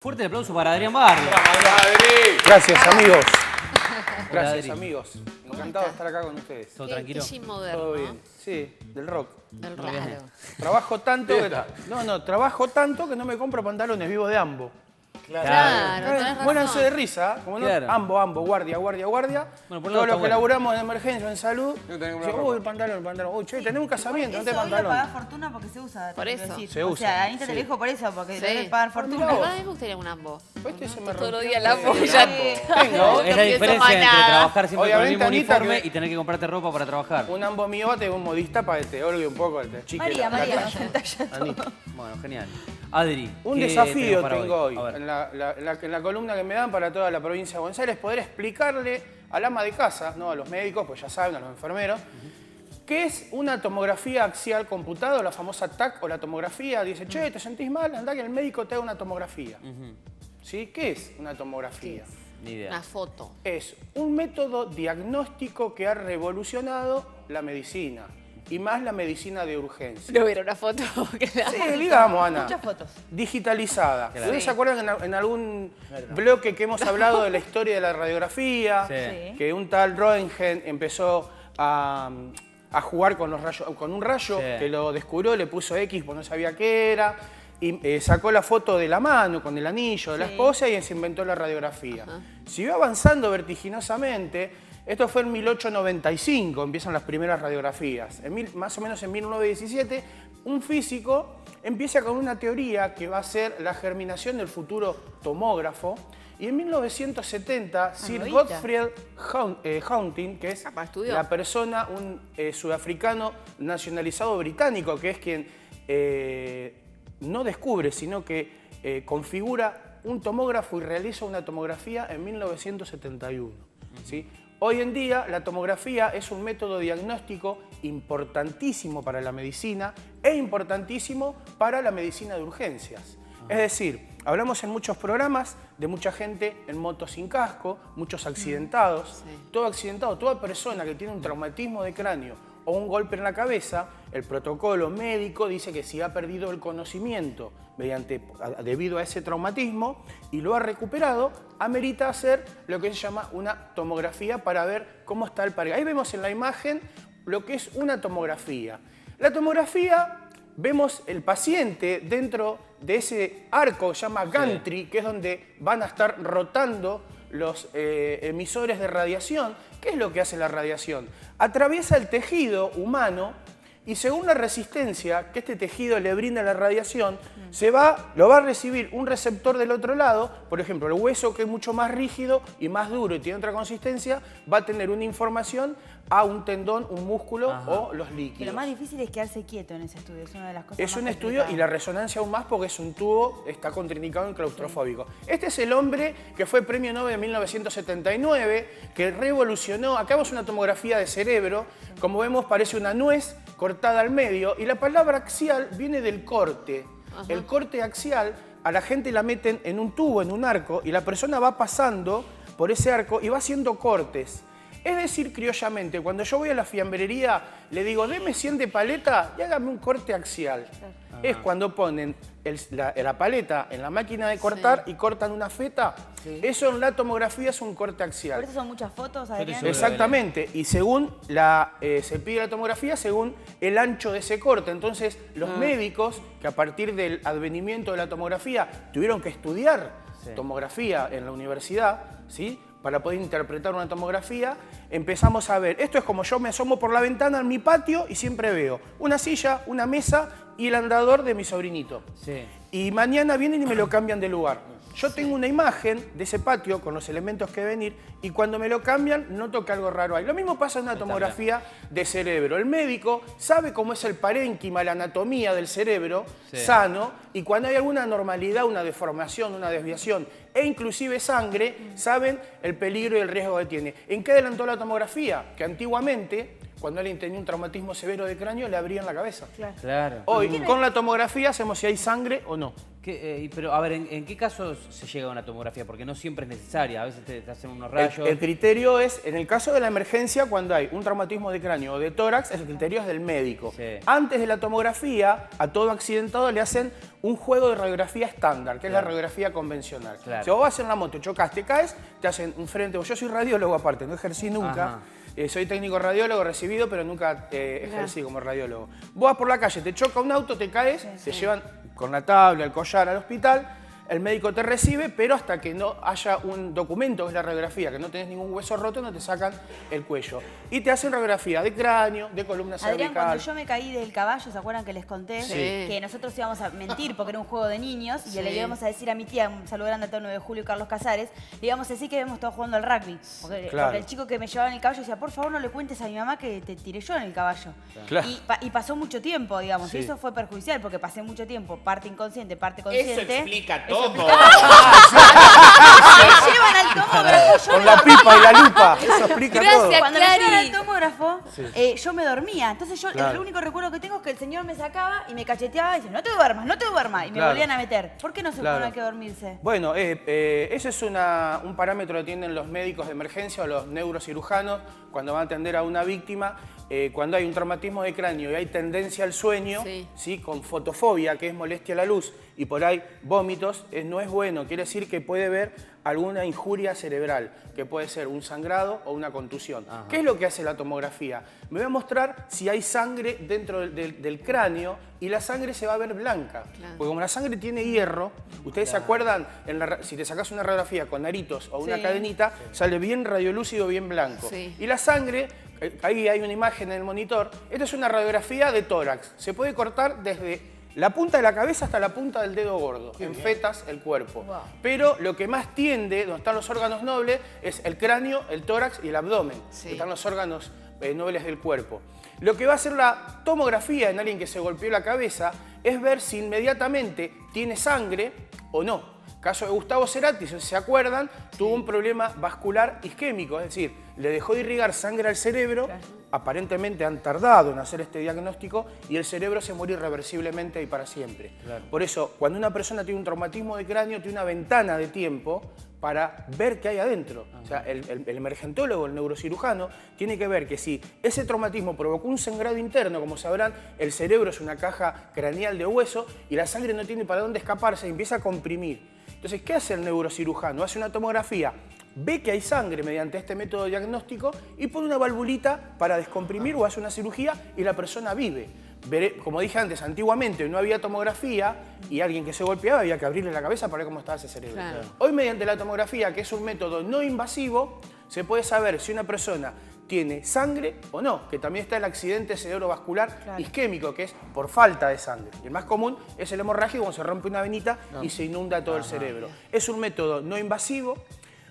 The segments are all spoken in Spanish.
Fuerte el aplauso para Adrián Barrio. Gracias, amigos. Hola, Gracias, Adri. amigos. Encantado de estar acá con ustedes. ¿Todo tranquilo? Qué moderno. Todo bien. Sí, del rock. Del Muy bien. raro. Trabajo tanto que... trabajo tanto que no me compro pantalones, vivo de ambo. Claro, tenés razón. Muéranse de risa, como no, Claro. Ambo, guardia. Bueno, por un lado Todos está los que bueno. laburamos en emergencia, en salud, tengo dicen, uy, el pantalón. Uy, che, tenemos un casamiento, no te Eso hoy lo pantalón. pagás fortuna porque se usa. Por te quiero eso. decir. Se O usa, sea, Anita te sí. lo dijo por eso, porque Sí. debes pagar La fortuna. verdad me gustaría un ambo. Este se me Todo el rompió. día el ambo. Sí, Ya ambo. Venga, No, es la pienso diferencia más entre nada. trabajar siempre con el Obviamente, mismo Anita, uniforme que- y tener que comprarte ropa para trabajar. un ambo mío va a tener un modista para que te holgue un poco el chique. María, la María, talla. el talla todo. Anita. Bueno, genial. Adri, Un ¿qué desafío tenemos para tengo hoy, A ver. en la columna que me dan para toda la provincia de Buenos Aires, poder explicarle al ama de casa, no a los médicos, pues ya saben, a los enfermeros, qué es una tomografía axial computada, la famosa TAC o la tomografía. Dice, che, ¿te sentís mal? Andá que el médico te haga una tomografía. ¿Sí? ¿Qué es una tomografía? Ni idea. Una foto. Es un método diagnóstico que ha revolucionado la medicina, y más la medicina de urgencia. No hubiera una foto. Sí, digamos, Ana. Muchas fotos. Digitalizada. ¿Ustedes Sí. se acuerdan en algún bloque que hemos hablado de la historia de la radiografía? Sí. Que un tal Röntgen empezó a jugar con los rayos, con un rayo Sí. que lo descubrió, le puso X porque no sabía qué era, y sacó la foto de la mano con el anillo de la Sí. esposa y se inventó la radiografía. Siguió avanzando vertiginosamente. Esto fue en 1895, empiezan las primeras radiografías. Más o menos en 1917, un físico empieza con una teoría que va a ser la germinación del futuro tomógrafo. Y en 1970, Sir novita. Gottfried Hunting, que es Capaz estudió. la persona, un sudafricano nacionalizado británico, que es quien no descubre, sino que configura un tomógrafo y realiza una tomografía en 1971. ¿Sí? Hoy en día la tomografía es un método diagnóstico importantísimo para la medicina e importantísimo para la medicina de urgencias. Es decir, hablamos en muchos programas de mucha gente en moto sin casco, muchos accidentados. Sí. Todo accidentado, toda persona que tiene un traumatismo de cráneo o un golpe en la cabeza, el protocolo médico dice que si ha perdido el conocimiento debido a ese traumatismo y lo ha recuperado, amerita hacer lo que se llama una tomografía para ver cómo está el pared. Ahí vemos en la imagen lo que es una tomografía. La tomografía, vemos el paciente dentro de ese arco que se llama gantry, que es donde van a estar rotando los emisores de radiación. ¿Qué es lo que hace la radiación? Atraviesa el tejido humano y según la resistencia que este tejido le brinda a la radiación, lo va a recibir un receptor del otro lado. Por ejemplo, el hueso, que es mucho más rígido y más duro y tiene otra consistencia, va a tener una información a un tendón, un músculo o los líquidos. Pero lo más difícil es quedarse quieto en ese estudio. Es una de las cosas Es más un estudio y la complicadas. resonancia aún más porque es un tubo, está contraindicado en claustrofóbico. Este es el hombre que fue premio Nobel en 1979, que revolucionó. Acá vemos una tomografía de cerebro. Como vemos, parece una nuez cortada al medio. Y la palabra axial viene del corte. El corte axial, a la gente la meten en un tubo, en un arco, y la persona va pasando por ese arco y va haciendo cortes. Es decir, criollamente, cuando yo voy a la fiambrería, le digo, deme 100 de paleta y hágame un corte axial. Es cuando ponen la paleta en la máquina de cortar y cortan una feta. Eso en la tomografía es un corte axial. Por eso son muchas fotos, Adrián. Seguro. Exactamente, y según se pide la tomografía, según el ancho de ese corte. Entonces, los médicos, que a partir del advenimiento de la tomografía tuvieron que estudiar tomografía en la universidad, ¿sí?, para poder interpretar una tomografía, empezamos a ver. Esto es como yo me asomo por la ventana en mi patio y siempre veo una silla, una mesa y el andador de mi sobrinito. Sí. Y mañana vienen y me lo cambian de lugar. Yo tengo una imagen de ese patio con los elementos que venir y cuando me lo cambian noto que algo raro hay. Lo mismo pasa en una tomografía de cerebro. El médico sabe cómo es el parénquima, la anatomía del cerebro sano, y cuando hay alguna anormalidad, una deformación, una desviación e inclusive sangre, saben el peligro y el riesgo que tiene. ¿En qué adelantó la tomografía? Que antiguamente cuando alguien tenía un traumatismo severo de cráneo, le abrían la cabeza. Claro. Hoy, con la tomografía, hacemos si hay sangre o no. Pero, a ver, ¿en qué casos se llega a una tomografía? Porque no siempre es necesaria. A veces te hacen unos rayos. El criterio es, en el caso de la emergencia, cuando hay un traumatismo de cráneo o de tórax, el criterio es del médico. Sí. Antes de la tomografía, a todo accidentado le hacen un juego de radiografía estándar, que es la radiografía convencional. Claro. Si vos vas en la moto, chocas, te caes, te hacen un frente. Yo soy radiólogo aparte, no ejercí nunca. Soy técnico radiólogo recibido, pero nunca ejercí como radiólogo. Vos vas por la calle, te choca un auto, te caes, te llevan con la tabla, el collar al hospital, el médico te recibe, pero hasta que no haya un documento, que es la radiografía, que no tenés ningún hueso roto, no te sacan el cuello. Y te hacen radiografía de cráneo, de columna Adrián, cervical. cuando yo me caí del caballo, ¿se acuerdan que les conté? Sí. Que nosotros íbamos a mentir porque era un juego de niños y le íbamos a decir a mi tía, un saludo grande a todo 9 de julio y Carlos Casares, le íbamos a decir que habíamos estado jugando al rugby. Porque el chico que me llevaba en el caballo decía, por favor no le cuentes a mi mamá que te tiré yo en el caballo. Claro. Y pasó mucho tiempo, digamos, y eso fue perjudicial porque pasé mucho tiempo, parte inconsciente, parte consciente. Eso explica todo. Me llevan al tomógrafo, yo Con me la dormía. pipa y la lupa, eso explica Gracias. todo. Cuando me Clary. llevan al tomógrafo, yo me dormía. Entonces yo el único recuerdo que tengo es que el señor me sacaba y me cacheteaba y dice, no te duermas, no te duermas. Y me Claro. volvían a meter. ¿Por qué no se Claro. pone que dormirse? Bueno, ese es un parámetro que tienen los médicos de emergencia o los neurocirujanos cuando van a atender a una víctima. Cuando hay un traumatismo de cráneo y hay tendencia al sueño, ¿sí? Con fotofobia, que es molestia a la luz, y por ahí vómitos, no es bueno. Quiere decir que puede haber alguna injuria cerebral, que puede ser un sangrado o una contusión. ¿Qué es lo que hace la tomografía? Me voy a mostrar si hay sangre dentro del cráneo y la sangre se va a ver blanca. Porque como la sangre tiene hierro, ustedes se acuerdan, si te sacas una radiografía con aritos o una cadenita, sale bien radiolúcido, bien blanco. Y la sangre, ahí hay una imagen en el monitor, esta es una radiografía de tórax. Se puede cortar desde la punta de la cabeza hasta la punta del dedo gordo, en fetas el cuerpo. Pero lo que más tiende, donde están los órganos nobles, es el cráneo, el tórax y el abdomen. Donde están los órganos nobles del cuerpo. Lo que va a hacer la tomografía en alguien que se golpeó la cabeza es ver si inmediatamente tiene sangre o no. Caso de Gustavo Cerati, si se acuerdan, tuvo un problema vascular isquémico, es decir, le dejó de irrigar sangre al cerebro, aparentemente han tardado en hacer este diagnóstico y el cerebro se muere irreversiblemente y para siempre. Por eso, cuando una persona tiene un traumatismo de cráneo, tiene una ventana de tiempo para ver qué hay adentro. O sea, el emergentólogo, el neurocirujano, tiene que ver que si ese traumatismo provocó un sangrado interno, como sabrán, el cerebro es una caja craneal de hueso y la sangre no tiene para dónde escaparse y empieza a comprimir. Entonces, ¿qué hace el neurocirujano? Hace una tomografía, ve que hay sangre mediante este método diagnóstico y pone una valvulita para descomprimir o hace una cirugía y la persona vive. Como dije antes, antiguamente no había tomografía y alguien que se golpeaba había que abrirle la cabeza para ver cómo estaba ese cerebro. Hoy, mediante la tomografía, que es un método no invasivo, se puede saber si una persona tiene sangre o no, que también está el accidente cerebrovascular isquémico, que es por falta de sangre. Y el más común es el hemorrágico, cuando se rompe una venita y se inunda todo el cerebro. Es un método no invasivo.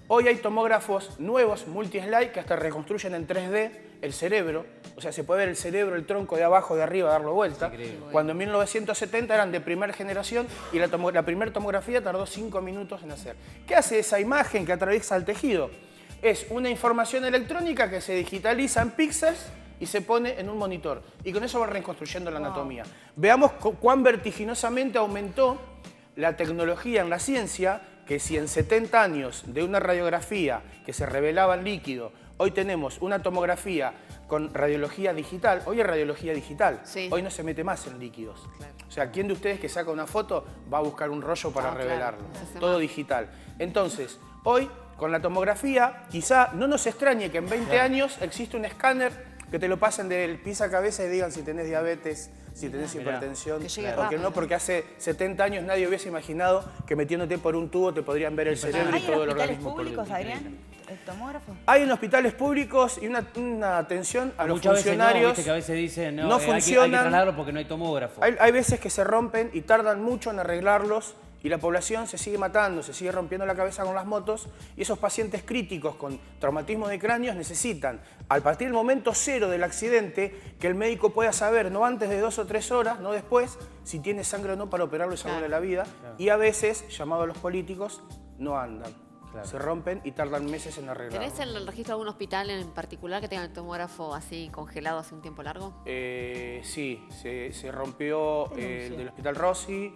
Hoy hay tomógrafos nuevos, multi-slide, que hasta reconstruyen en 3D el cerebro. O sea, se puede ver el cerebro, el tronco de abajo, de arriba, darlo vuelta. Cuando en 1970 eran de primera generación y la primera tomografía tardó 5 minutos en hacer. ¿Qué hace esa imagen que atraviesa el tejido? Es una información electrónica que se digitaliza en píxeles y se pone en un monitor. Y con eso va reconstruyendo la anatomía. Veamos cuán vertiginosamente aumentó la tecnología en la ciencia, que si en 70 años de una radiografía que se revelaba en líquido, hoy tenemos una tomografía con radiología digital. Hoy es radiología digital. Hoy no se mete más en líquidos. O sea, ¿quién de ustedes que saca una foto va a buscar un rollo para revelarlo? Todo digital. Entonces, hoy, con la tomografía, quizá no nos extrañe que en 20 años existe un escáner que te lo pasen del pies a cabeza y digan si tenés diabetes, si tenés hipertensión, porque no, porque hace 70 años nadie hubiese imaginado que metiéndote por un tubo te podrían ver el cerebro y todo el organismo. ¿Hay hospitales públicos, Adrián? ¿El tomógrafo? Hay en hospitales públicos y una atención a los Muchas funcionarios. veces no, viste que a veces dicen, no, no hay que funcionan. trasladarlo porque no hay tomógrafo. Hay veces que se rompen y tardan mucho en arreglarlos y la población se sigue matando, se sigue rompiendo la cabeza con las motos y esos pacientes críticos con traumatismo de cráneos necesitan, al partir del momento cero del accidente, que el médico pueda saber, no antes de 2 o 3 horas, no después, si tiene sangre o no para operarlo y salvarle la vida. Y a veces, llamado a los políticos, no andan. Claro. Se rompen y tardan meses en arreglar. ¿Tenés el registro de algún hospital en particular que tenga el tomógrafo así congelado hace un tiempo largo? Sí, se rompió el del Hospital Rossi,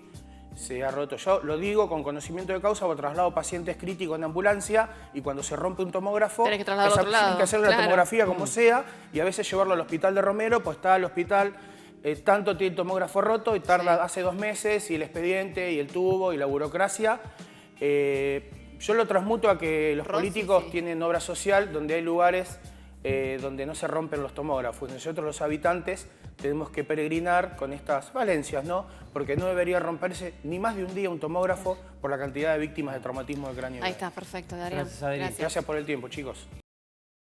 se ha roto. Yo lo digo con conocimiento de causa, porque traslado pacientes críticos en ambulancia y cuando se rompe un tomógrafo, tenés que trasladarlo a otro lado. tienen que hacer la tomografía como sea y a veces llevarlo al hospital de Romero, pues está el hospital, tanto tiene el tomógrafo roto y tarda hace 2 meses y el expediente y el tubo y la burocracia. Yo lo transmuto a que los políticos tienen obra social donde hay lugares donde no se rompen los tomógrafos. Nosotros los habitantes tenemos que peregrinar con estas valencias, ¿no? Porque no debería romperse ni más de un día un tomógrafo por la cantidad de víctimas de traumatismo del cráneo. Ahí está, perfecto, Adrián. Gracias, Adri. Gracias por el tiempo, chicos.